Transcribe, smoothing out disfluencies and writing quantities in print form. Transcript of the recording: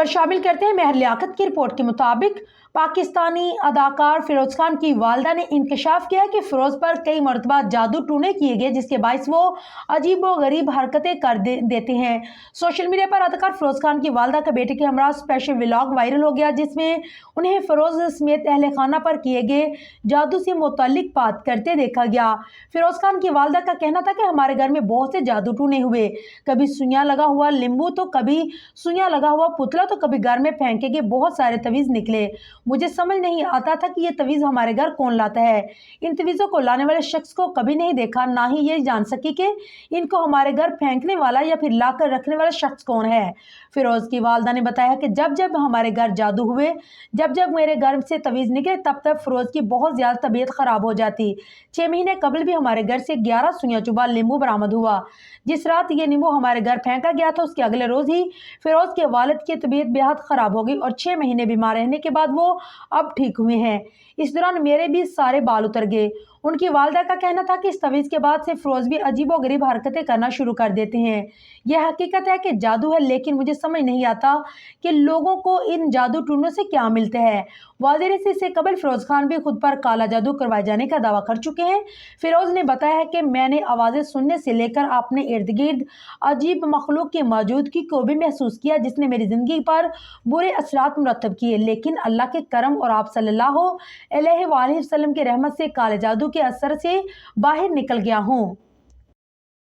खबर शामिल करते हैं। महर लियाकत की रिपोर्ट के मुताबिक पाकिस्तानी अदाकार फिरोज खान की वालदा ने इंकशाफ किया कि फिरोज पर कई मरतबा जादू टूने किए गए, जिसके बायस वो अजीब व गरीब हरकतें कर देते हैं। सोशल मीडिया पर अदाकार फिरोज खान की वालदा का बेटे के हमरा स्पेशल व्लॉग वायरल हो गया, जिसमें उन्हें फिरोज समेत अहले खाना पर किए गए जादू से मुतल्लिक बात करते देखा गया। फिरोज खान की वालदा का कहना था कि हमारे घर में बहुत से जादू टूने हुए, कभी सुइयां लगा हुआ लींबू तो कभी सुइयां लगा हुआ पुतला तो कभी घर में फेंके गए बहुत सारे तवीज निकले। मुझे समझ नहीं आता था कि ये तवीज हमारे घर कौन लाता है। इन तवीज़ों को लाने वाले शख्स को कभी नहीं देखा, ना ही ये जान सकी कि इनको हमारे घर फेंकने वाला या फिर लाकर रखने वाला शख्स कौन है। फिरोज की वालदा ने बताया कि जब जब हमारे घर जादू हुए, जब जब मेरे घर से तवीज़ निकले, तब तब फिरोज की बहुत ज़्यादा तबीयत ख़राब हो जाती। 6 महीने कबल भी हमारे घर से 11 सुइयां चुभा नींबू बरामद हुआ। जिस रात ये नींबू हमारे घर फेंका गया था, उसके अगले रोज ही फिरोज के वालिद की तबीयत बेहद ख़राब हो गई और 6 महीने बीमार रहने के बाद वो अब ठीक हुए हैं। इस दौरान मेरे भी सारे बाल उतर गए। उनकी वालदा का कहना था कि इस तवीज़ के बाद से फिरोज भी अजीबो गरीब हरकतें करना शुरू कर देते हैं। यह हकीकत है कि जादू है, लेकिन मुझे समझ नहीं आता कि लोगों को इन जादू टूनों से क्या मिलता है। वाज़ेह से इससे कबल फिरोज खान भी खुद पर काला जादू करवाए जाने का दावा कर चुके हैं। फिरोज ने बताया है कि मैंने आवाज़ें सुनने से लेकर अपने इर्द गिर्द अजीब मखलूक की मौजूदगी को भी महसूस किया, जिसने मेरी ज़िंदगी पर बुरे असरात मुरतब किए, लेकिन अल्लाह के करम और आप सल्लल्लाहु अलैहि वसल्लम की रहमत से काले जादू के असर से बाहर निकल गया हूँ।